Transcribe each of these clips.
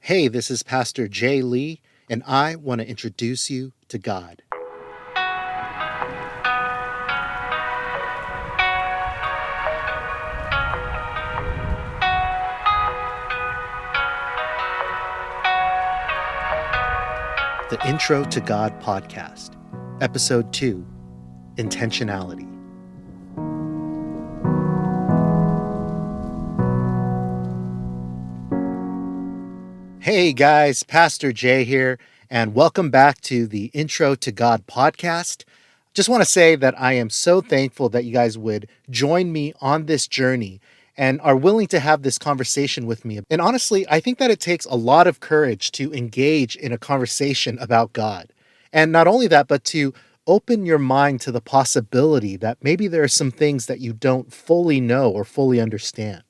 Hey, this is Pastor Jay Lee, and I want to introduce you to God. The Intro to God podcast, Episode 2, Intentionality. Hey guys, Pastor Jay here, and welcome back to the Intro to God podcast. Just want to say that I am so thankful that you guys would join me on this journey and are willing to have this conversation with me. And honestly, I think that it takes a lot of courage to engage in a conversation about God. And not only that, but to open your mind to the possibility that maybe there are some things that you don't fully know or fully understand.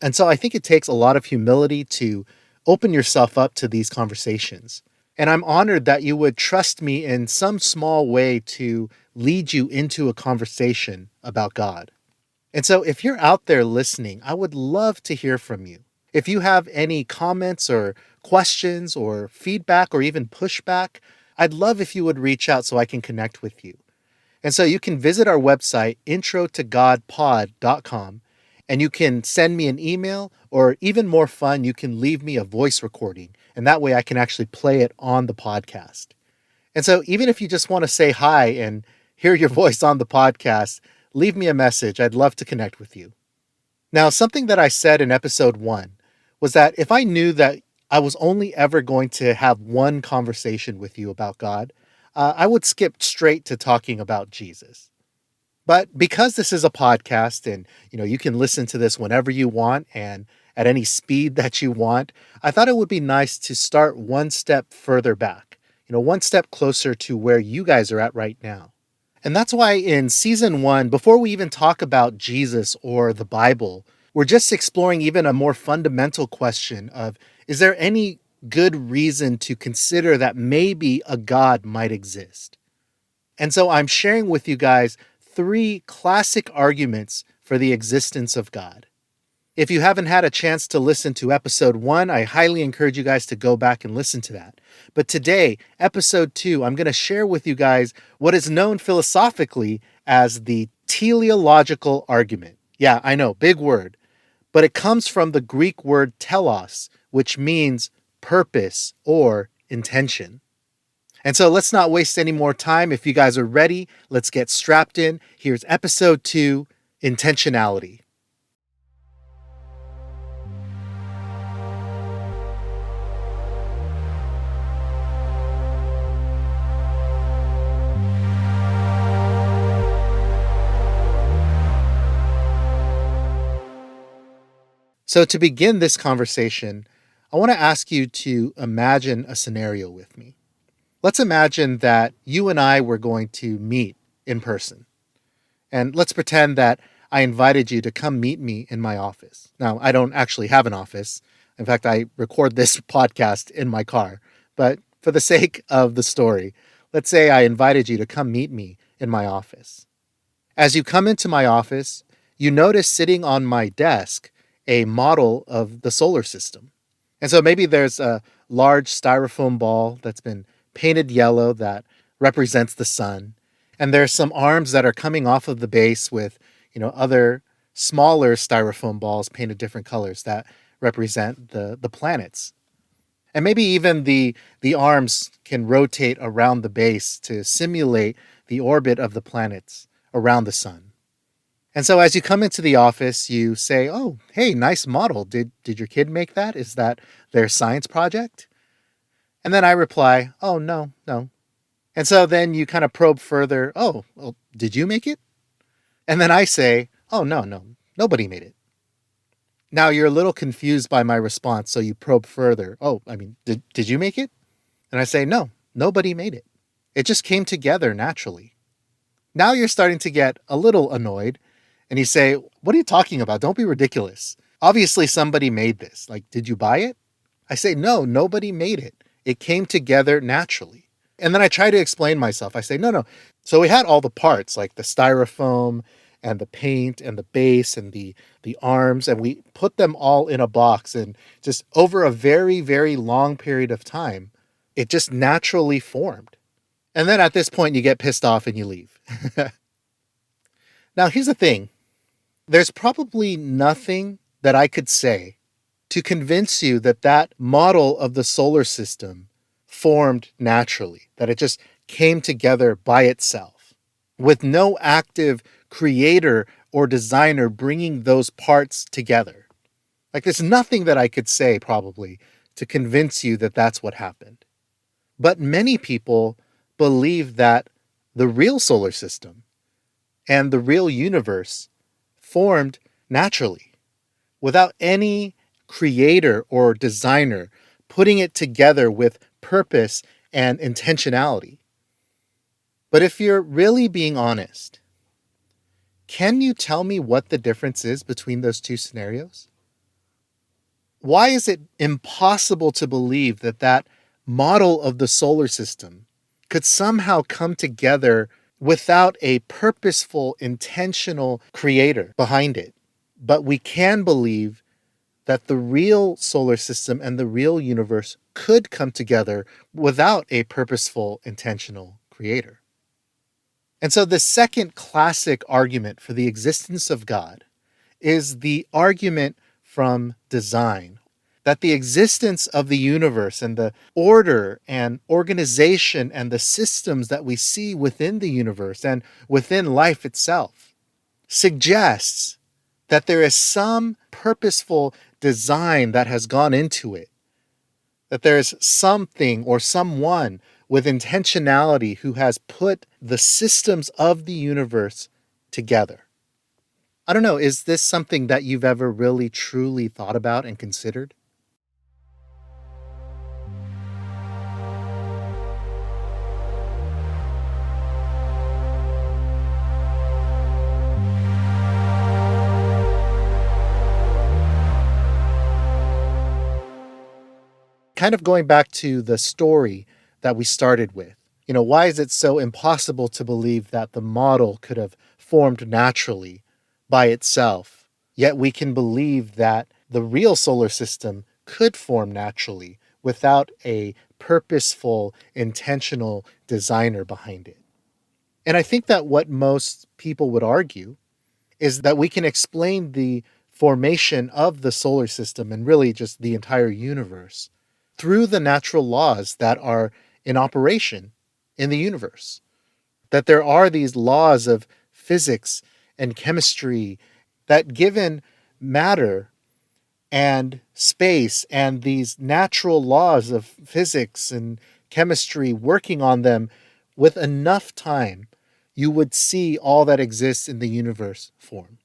And so I think it takes a lot of humility to open yourself up to these conversations. And I'm honored that you would trust me in some small way to lead you into a conversation about God. And so if you're out there listening, I would love to hear from you. If you have any comments or questions or feedback or even pushback, I'd love if you would reach out so I can connect with you. And so you can visit our website, introtogodpod.com, and you can send me an email, or even more fun, you can leave me a voice recording. And that way I can actually play it on the podcast. And so even if you just want to say hi and hear your voice on the podcast, leave me a message. I'd love to connect with you. Now, something that I said in episode 1 was that if I knew that I was only ever going to have one conversation with you about God, I would skip straight to talking about Jesus. But because this is a podcast and you can listen to this whenever you want and at any speed that you want, I thought it would be nice to start one step further back, one step closer to where you guys are at right now. And that's why in season 1, before we even talk about Jesus or the Bible, we're just exploring even a more fundamental question of, is there any good reason to consider that maybe a God might exist? And so I'm sharing with you guys 3 classic arguments for the existence of God. If you haven't had a chance to listen to episode 1, I highly encourage you guys to go back and listen to that. But today, episode 2, I'm going to share with you guys what is known philosophically as the teleological argument. Yeah, I know, big word. But it comes from the Greek word telos, which means purpose or intention. And so let's not waste any more time. If you guys are ready, let's get strapped in. Here's episode 2, Intentionality. So to begin this conversation, I want to ask you to imagine a scenario with me. Let's imagine that you and I were going to meet in person. And let's pretend that I invited you to come meet me in my office. Now, I don't actually have an office. In fact, I record this podcast in my car. But for the sake of the story, let's say I invited you to come meet me in my office. As you come into my office, you notice sitting on my desk a model of the solar system. And so maybe there's a large styrofoam ball that's been painted yellow that represents the sun. And there's some arms that are coming off of the base with, other smaller styrofoam balls painted different colors that represent the planets. And maybe even the arms can rotate around the base to simulate the orbit of the planets around the sun. And so as you come into the office, you say, "Oh, hey, nice model. Did your kid make that? Is that their science project?" And then I reply, "Oh, no. And so then you kind of probe further. "Oh, well, did you make it?" And then I say, "Oh, no, nobody made it." Now you're a little confused by my response, so you probe further. "Oh, did you make it?" And I say, "No, nobody made it. It just came together naturally." Now you're starting to get a little annoyed, and you say, "What are you talking about? Don't be ridiculous. Obviously somebody made this. Like, did you buy it?" I say, "No, nobody made it. It came together naturally." And then I try to explain myself. I say, no. So we had all the parts, like the styrofoam and the paint and the base and the arms, and we put them all in a box, and just over a very, very long period of time, it just naturally formed. And then at this point, you get pissed off and you leave. Now, here's the thing. There's probably nothing that I could say to convince you that that model of the solar system formed naturally, that it just came together by itself, with no active creator or designer bringing those parts together. Like, there's nothing that I could say, probably, to convince you that that's what happened. But many people believe that the real solar system and the real universe formed naturally, without any creator or designer putting it together with purpose and intentionality. But if you're really being honest, can you tell me what the difference is between those two scenarios? Why is it impossible to believe that that model of the solar system could somehow come together without a purposeful, intentional creator behind it? But we can believe that the real solar system and the real universe could come together without a purposeful, intentional creator. And so the second classic argument for the existence of God is the argument from design, that the existence of the universe and the order and organization and the systems that we see within the universe and within life itself suggests that there is some purposeful design that has gone into it, that there's something or someone with intentionality who has put the systems of the universe together. I don't know, is this something that you've ever really truly thought about and considered? Kind of going back to the story that we started with, why is it so impossible to believe that the model could have formed naturally by itself, yet we can believe that the real solar system could form naturally without a purposeful, intentional designer behind it? And I think that what most people would argue is that we can explain the formation of the solar system and really just the entire universe through the natural laws that are in operation in the universe. That there are these laws of physics and chemistry that, given matter and space and these natural laws of physics and chemistry working on them with enough time, you would see all that exists in the universe form.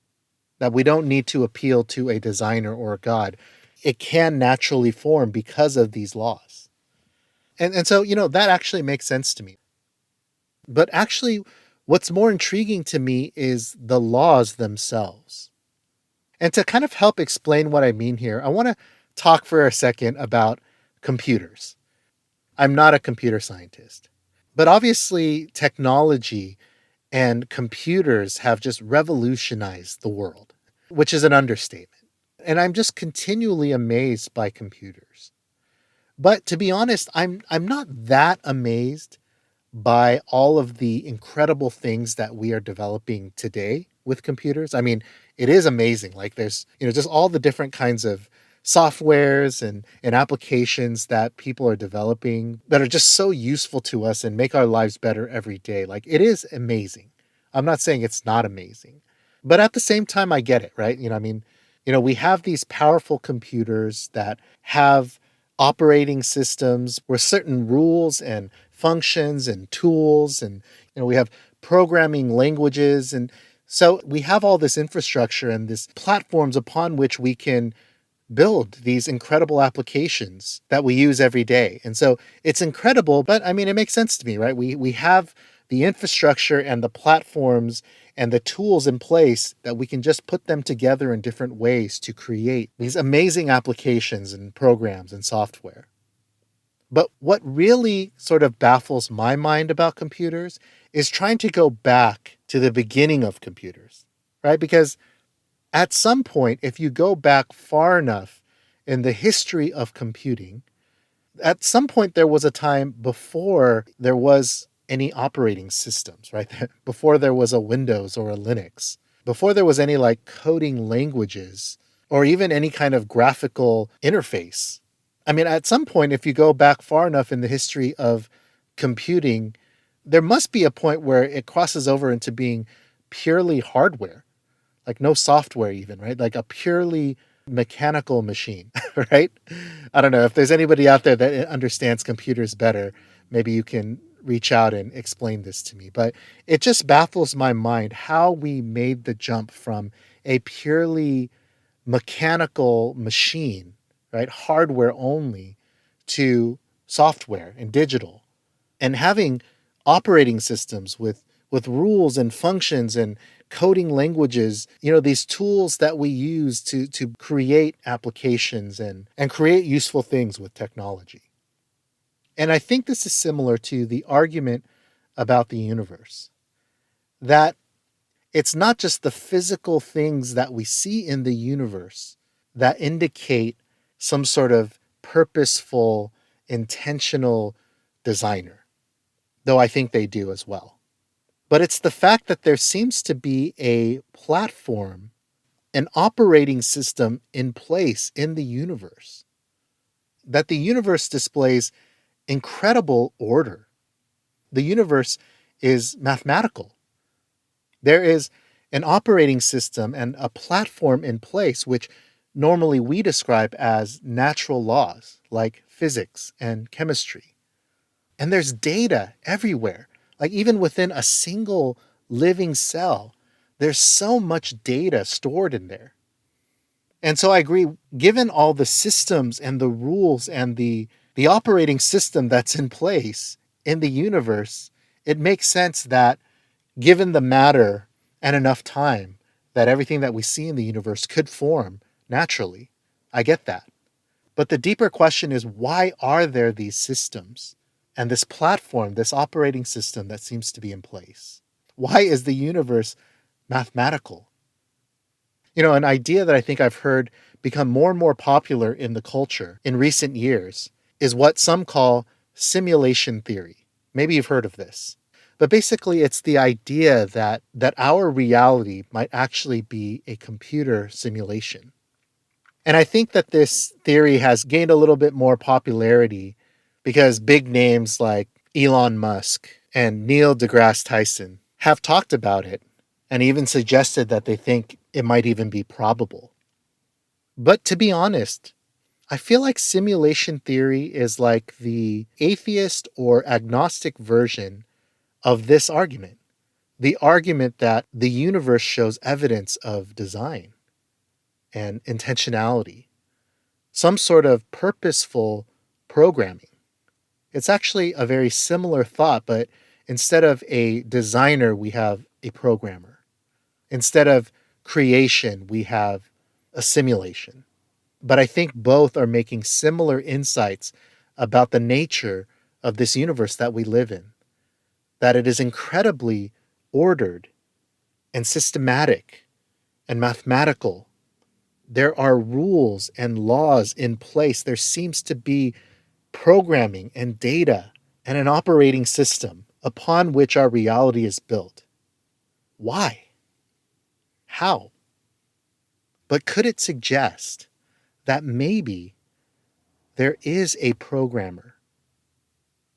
That we don't need to appeal to a designer or a god. It can naturally form because of these laws. And so, that actually makes sense to me. But actually, what's more intriguing to me is the laws themselves. And to kind of help explain what I mean here, I want to talk for a second about computers. I'm not a computer scientist, but obviously, technology and computers have just revolutionized the world, which is an understatement. And I'm just continually amazed by computers. But to be honest, I'm not that amazed by all of the incredible things that we are developing today with computers. I mean, it is amazing. Like, there's, just all the different kinds of softwares and applications that people are developing that are just so useful to us and make our lives better every day. Like, it is amazing. I'm not saying it's not amazing, but at the same time, I get it, right? We have these powerful computers that have operating systems with certain rules and functions and tools, and we have programming languages, and so we have all this infrastructure and these platforms upon which we can build these incredible applications that we use every day. And so it's incredible, but I mean, it makes sense to me, right? We have the infrastructure and the platforms and the tools in place that we can just put them together in different ways to create these amazing applications and programs and software. But what really sort of baffles my mind about computers is trying to go back to the beginning of computers. right? Because at some point, if you go back far enough in the history of computing, at some point there was a time before there was any operating systems, right? Before there was a Windows or a Linux, before there was any like coding languages or even any kind of graphical interface. I mean, at some point, if you go back far enough in the history of computing, there must be a point where it crosses over into being purely hardware, like no software, even, right? Like a purely mechanical machine, right? I don't know if there's anybody out there that understands computers better. Maybe you can reach out and explain this to me. But it just baffles my mind how we made the jump from a purely mechanical machine, right? Hardware only, to software and digital, and having operating systems with rules and functions and coding languages, these tools that we use to create applications and create useful things with technology. And I think this is similar to the argument about the universe, that it's not just the physical things that we see in the universe that indicate some sort of purposeful, intentional designer, though I think they do as well. But it's the fact that there seems to be a platform, an operating system in place in the universe, that the universe displays incredible order. The universe is mathematical. There is an operating system and a platform in place, which normally we describe as natural laws like physics and chemistry. And there's data everywhere. Like even within a single living cell, there's so much data stored in there. And so I agree, given all the systems and the rules and the operating system that's in place in the universe, it makes sense that given the matter and enough time, that everything that we see in the universe could form naturally. I get that. But the deeper question is, why are there these systems and this platform, this operating system that seems to be in place? Why is the universe mathematical? An idea that I think I've heard become more and more popular in the culture in recent years is what some call simulation theory. Maybe you've heard of this. But basically, it's the idea that our reality might actually be a computer simulation. And I think that this theory has gained a little bit more popularity because big names like Elon Musk and Neil deGrasse Tyson have talked about it and even suggested that they think it might even be probable. But to be honest, I feel like simulation theory is like the atheist or agnostic version of this argument. The argument that the universe shows evidence of design and intentionality, some sort of purposeful programming. It's actually a very similar thought, but instead of a designer, we have a programmer. Instead of creation, we have a simulation. But I think both are making similar insights about the nature of this universe that we live in, that it is incredibly ordered and systematic and mathematical. There are rules and laws in place. There seems to be programming and data and an operating system upon which our reality is built. Why? How? But could it suggest that maybe there is a programmer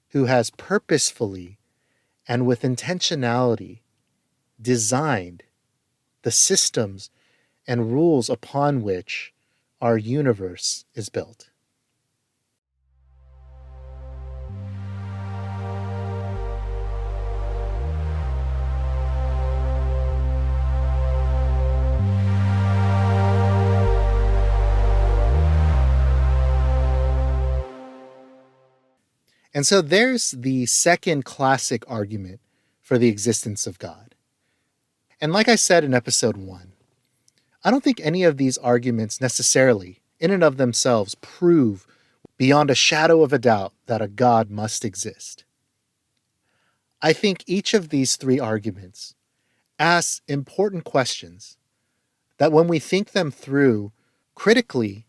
who has purposefully and with intentionality designed the systems and rules upon which our universe is built? And so there's the second classic argument for the existence of God. And like I said in episode 1, I don't think any of these arguments necessarily, in and of themselves, prove beyond a shadow of a doubt that a God must exist. I think each of these three arguments asks important questions that, when we think them through critically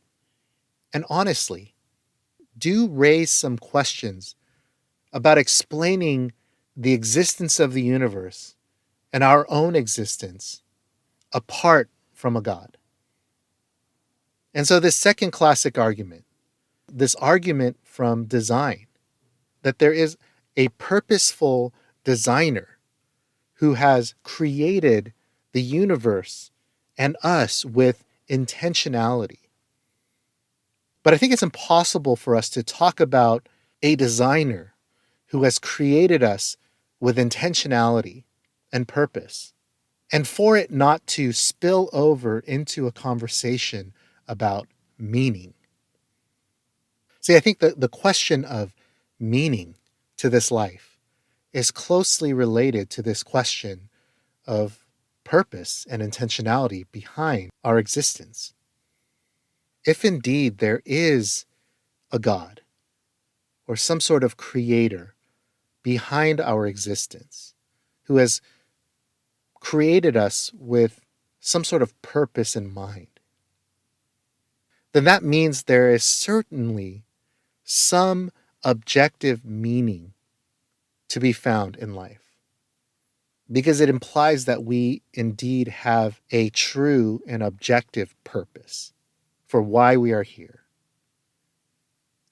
and honestly, do raise some questions about explaining the existence of the universe and our own existence apart from a God. And so, this second classic argument, this argument from design, that there is a purposeful designer who has created the universe and us with intentionality. But I think it's impossible for us to talk about a designer who has created us with intentionality and purpose, and for it not to spill over into a conversation about meaning. See, I think that the question of meaning to this life is closely related to this question of purpose and intentionality behind our existence. If indeed there is a God or some sort of creator behind our existence who has created us with some sort of purpose in mind, then that means there is certainly some objective meaning to be found in life, because it implies that we indeed have a true and objective purpose for why we are here.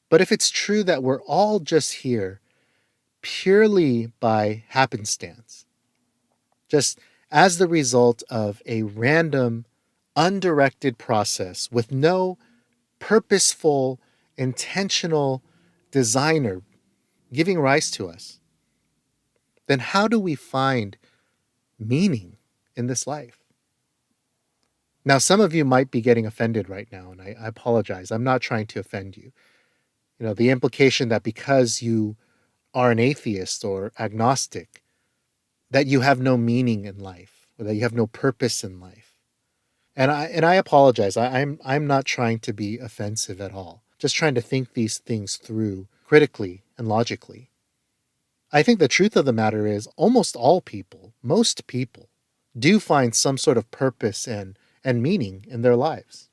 But if it's true that we're all just here purely by happenstance, just as the result of a random, undirected process with no purposeful, intentional designer giving rise to us, then how do we find meaning in this life? Now, some of you might be getting offended right now, and I apologize. I'm not trying to offend you. The implication that because you are an atheist or agnostic, that you have no meaning in life, or that you have no purpose in life. And I apologize. I'm not trying to be offensive at all. Just trying to think these things through critically and logically. I think the truth of the matter is almost all people, most people, do find some sort of purpose and meaning in their lives,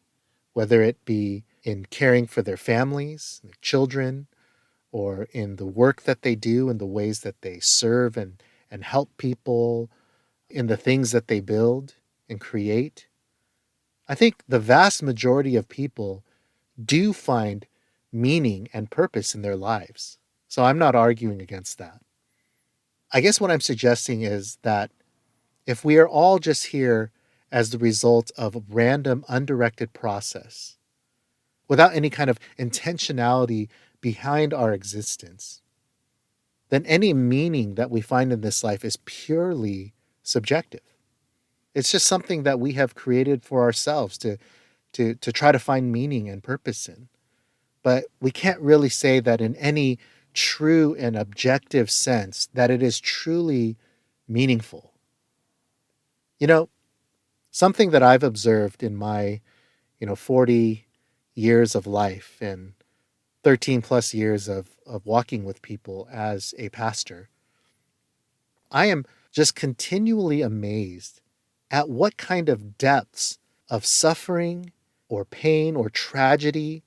whether it be in caring for their families, their children, or in the work that they do, in the ways that they serve and help people, in the things that they build and create. I think the vast majority of people do find meaning and purpose in their lives. So I'm not arguing against that. I guess what I'm suggesting is that if we are all just here as the result of a random, undirected process, without any kind of intentionality behind our existence, then any meaning that we find in this life is purely subjective. It's just something that we have created for ourselves to try to find meaning and purpose in. But we can't really say that in any true and objective sense that it is truly meaningful. You know, something that I've observed in my, 40 years of life and 13 plus years of walking with people as a pastor, I am just continually amazed at what kind of depths of suffering or pain or tragedy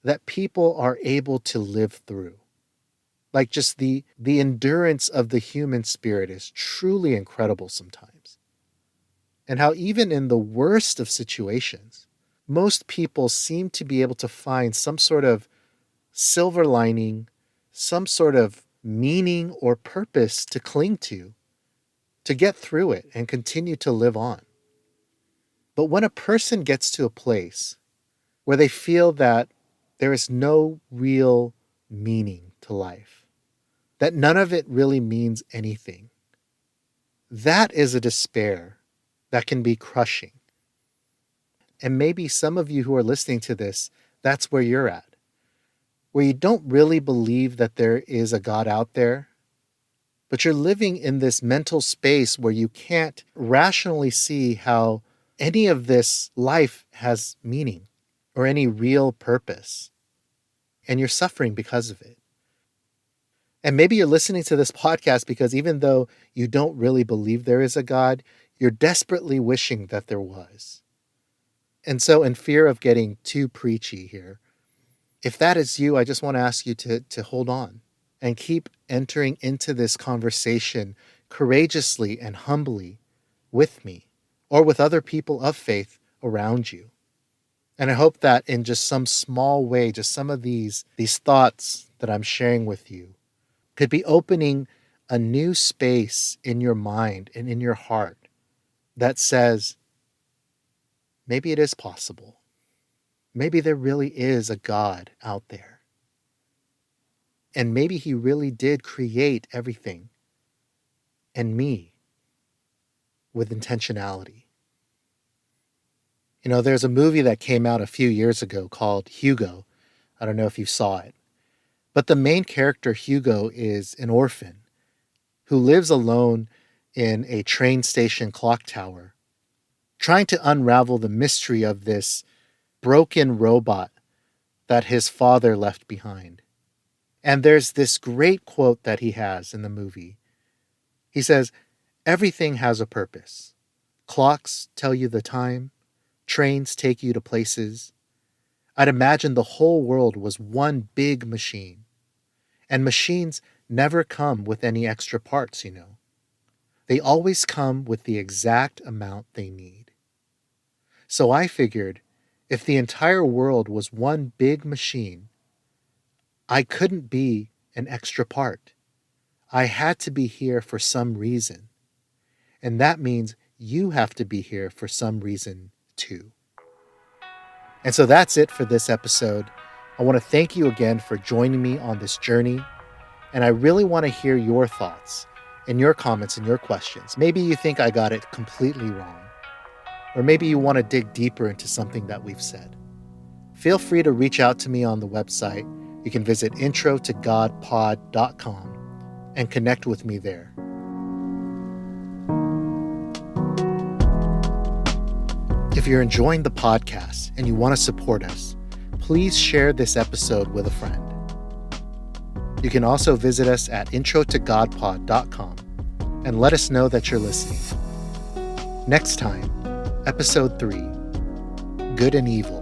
that people are able to live through. Like, just the endurance of the human spirit is truly incredible sometimes. And how even in the worst of situations, most people seem to be able to find some sort of silver lining, some sort of meaning or purpose to cling to get through it and continue to live on. But when a person gets to a place where they feel that there is no real meaning to life, that none of it really means anything, that is a despair that can be crushing. And maybe some of you who are listening to this, that's where you're at, where you don't really believe that there is a God out there, but you're living in this mental space where you can't rationally see how any of this life has meaning or any real purpose, and you're suffering because of it. And maybe you're listening to this podcast because even though you don't really believe there is a God, you're desperately wishing that there was. And so, in fear of getting too preachy here, if that is you, I just want to ask you to hold on and keep entering into this conversation courageously and humbly with me or with other people of faith around you. And I hope that in just some small way, just some of these thoughts that I'm sharing with you could be opening a new space in your mind and in your heart that says, maybe it is possible. Maybe there really is a God out there. And maybe he really did create everything and me with intentionality. You know, there's a movie that came out a few years ago called Hugo. I don't know if you saw it. But the main character, Hugo, is an orphan who lives alone in a train station clock tower, trying to unravel the mystery of this broken robot that his father left behind. And there's this great quote that he has in the movie. He says, "Everything has a purpose. Clocks tell you the time. Trains take you to places. I'd imagine the whole world was one big machine. And machines never come with any extra parts, you know. They always come with the exact amount they need. So I figured if the entire world was one big machine, I couldn't be an extra part. I had to be here for some reason. And that means you have to be here for some reason too." And so that's it for this episode. I want to thank you again for joining me on this journey. And I really want to hear your thoughts and your comments and your questions. Maybe you think I got it completely wrong. Or maybe you want to dig deeper into something that we've said. Feel free to reach out to me on the website. You can visit introtogodpod.com and connect with me there. If you're enjoying the podcast and you want to support us, please share this episode with a friend. You can also visit us at introtogodpod.com and let us know that you're listening. Next time, episode 3, Good and Evil.